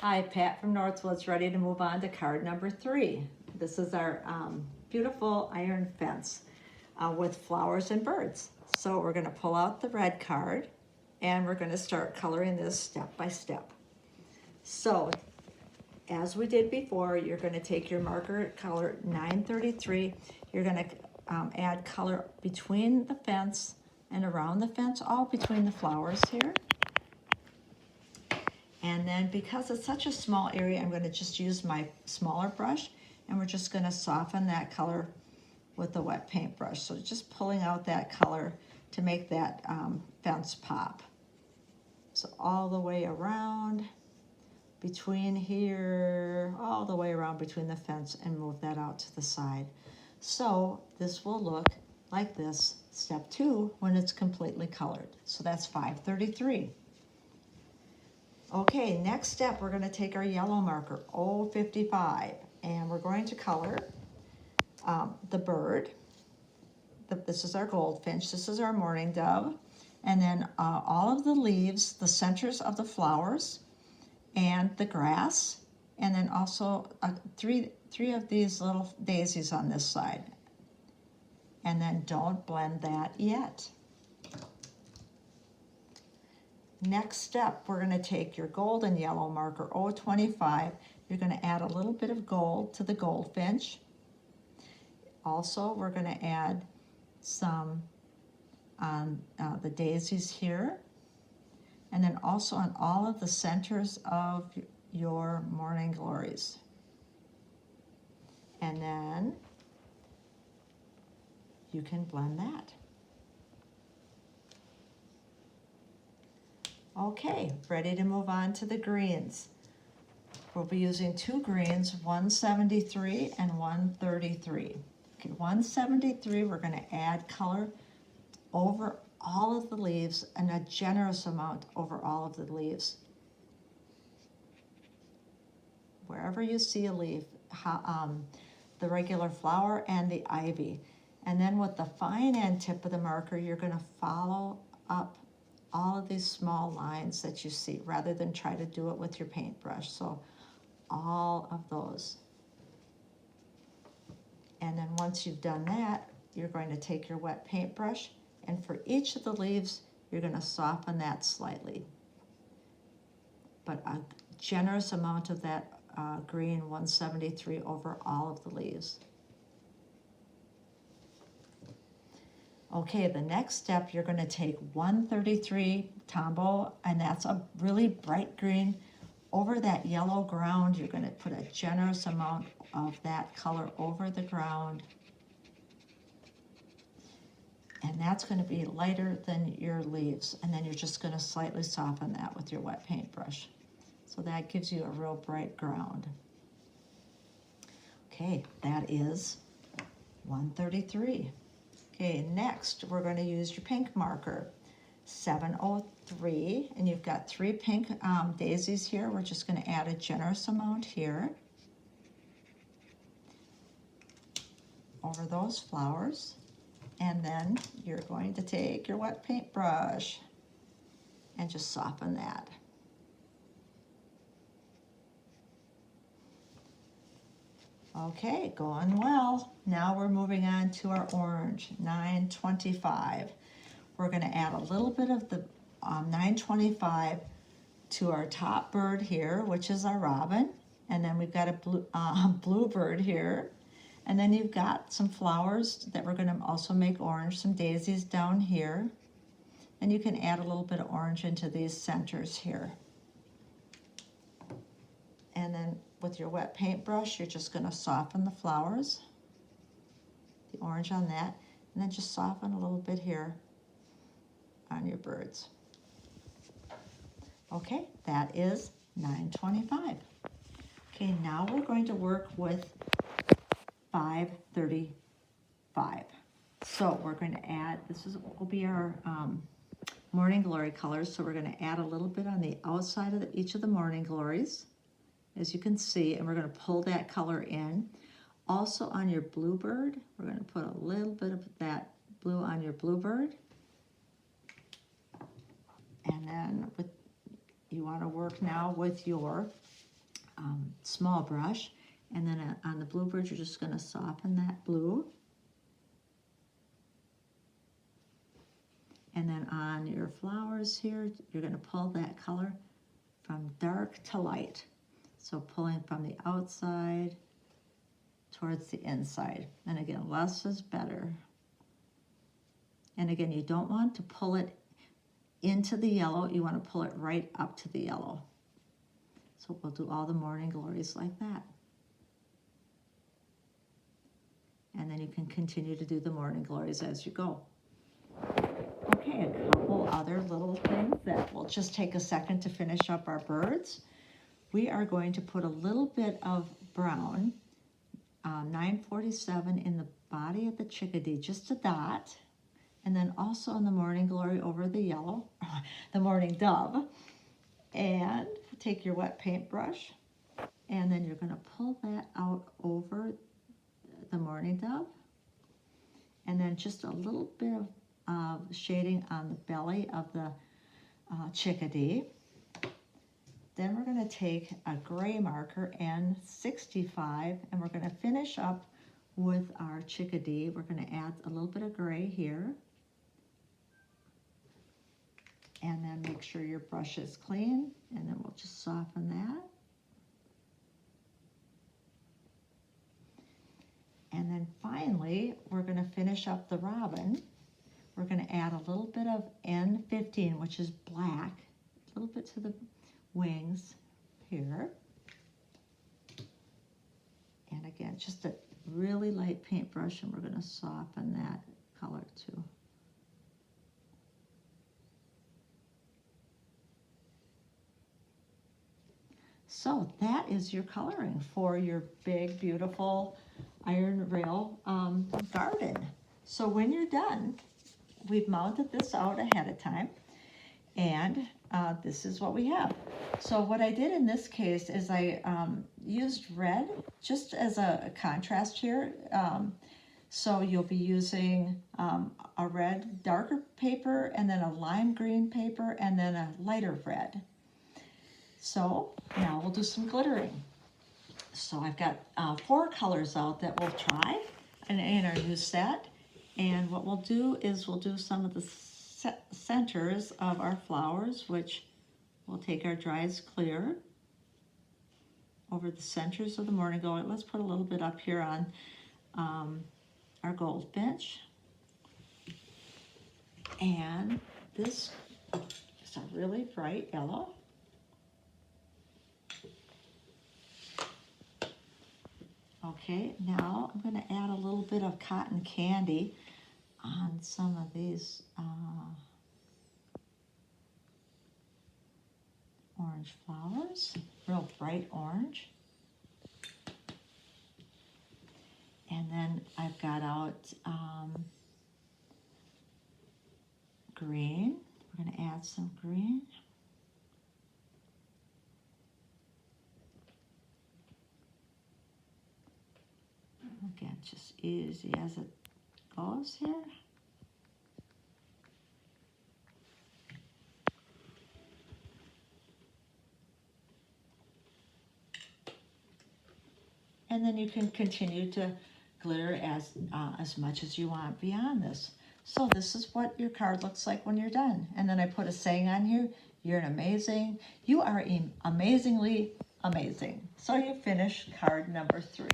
Hi, Pat from Northwoods, ready to move on to card number 3. This is our beautiful iron fence with flowers and birds. So we're going to pull out the red card and we're going to start coloring this step by step. So as we did before, you're going to take your marker color 933. You're going to add color between the fence and around the fence, all between the flowers here. And then because it's such a small area, I'm going to just use my smaller brush and we're just going to soften that color with the wet paintbrush. So just pulling out that color to make that fence pop. So all the way around between here, all the way around between the fence and move that out to the side. So this will look like this, step 2, when it's completely colored. So that's 533. Okay, next step, we're going to take our yellow marker, 055, and we're going to color the bird. This is our goldfinch, this is our mourning dove, and then all of the leaves, the centers of the flowers, and the grass, and then also three of these little daisies on this side. And then don't blend that yet. Next step, we're going to take your golden yellow marker, 025. You're going to add a little bit of gold to the goldfinch. Also, we're going to add some on the daisies here. And then also on all of the centers of your morning glories. And then you can blend that. Okay, ready to move on to the greens. We'll be using 2 greens, 173 and 133. Okay, 173, we're going to add color over all of the leaves and a generous amount over all of the leaves. Wherever you see a leaf, the regular flower and the ivy. And then with the fine end tip of the marker, you're going to follow up all of these small lines that you see rather than try to do it with your paintbrush. So all of those. And then once you've done that, you're going to take your wet paintbrush and for each of the leaves, you're going to soften that slightly. But a generous amount of that green 173 over all of the leaves. Okay, the next step, you're going to take 133 Tombow, and that's a really bright green. Over that yellow ground, you're going to put a generous amount of that color over the ground. And that's going to be lighter than your leaves. And then you're just going to slightly soften that with your wet paintbrush. So that gives you a real bright ground. Okay, that is 133. Okay, next we're going to use your pink marker, 703, and you've got 3 pink daisies here. We're just going to add a generous amount here over those flowers, and then you're going to take your wet paintbrush and just soften that. Okay, going well. Now we're moving on to our orange, 925. We're going to add a little bit of the 925 to our top bird here, which is our robin. And then we've got a blue bird here. And then you've got some flowers that we're going to also make orange, some daisies down here. And you can add a little bit of orange into these centers here. And then with your wet paintbrush, you're just going to soften the flowers, the orange on that, and then just soften a little bit here on your birds. Okay, that is 925. Okay, now we're going to work with 535. So we're going to add, will be our morning glory colors. So we're going to add a little bit on the outside of each of the morning glories, as you can see, and we're going to pull that color in. Also on your bluebird, we're going to put a little bit of that blue on your bluebird. And then you want to work now with your small brush. And then on the bluebird, you're just going to soften that blue. And then on your flowers here, you're going to pull that color from dark to light. So pulling from the outside towards the inside. And again, less is better. And again, you don't want to pull it into the yellow. You want to pull it right up to the yellow. So we'll do all the morning glories like that. And then you can continue to do the morning glories as you go. Okay, a couple other little things that will just take a second to finish up our birds. We are going to put a little bit of brown, 947 in the body of the chickadee, just a dot. And then also in the morning glory over the yellow, the morning dove. And take your wet paintbrush, and then you're going to pull that out over the morning dove. And then just a little bit of shading on the belly of the chickadee. Then we're going to take a gray marker, N65, and we're going to finish up with our chickadee. We're going to add a little bit of gray here. And then make sure your brush is clean, and then we'll just soften that. And then finally, we're going to finish up the robin. We're going to add a little bit of N15, which is black, a little bit to the wings here. And again, just a really light paintbrush, and we're going to soften that color too. So that is your coloring for your big, beautiful iron rail garden. So when you're done, we've mounted this out ahead of time, and this is what we have. So what I did in this case is I used red just as a contrast here. So you'll be using a red darker paper, and then a lime green paper, and then a lighter red. So now we'll do some glittering. So I've got 4 colors out that we'll try in our new set. And what we'll do is we'll do some of the centers of our flowers, which we'll take our Dry's Clear over the centers of the morning glory. Let's put a little bit up here on our goldfinch. And this is a really bright yellow. Okay, now I'm going to add a little bit of cotton candy on some of these orange flowers, real bright orange. And then I've got out green. We're going to add some green. Again, just easy as it goes here. And then you can continue to glitter as much as you want beyond this. So this is what your card looks like when you're done. And then I put a saying on here: you are amazingly amazing. So you finish card number 3.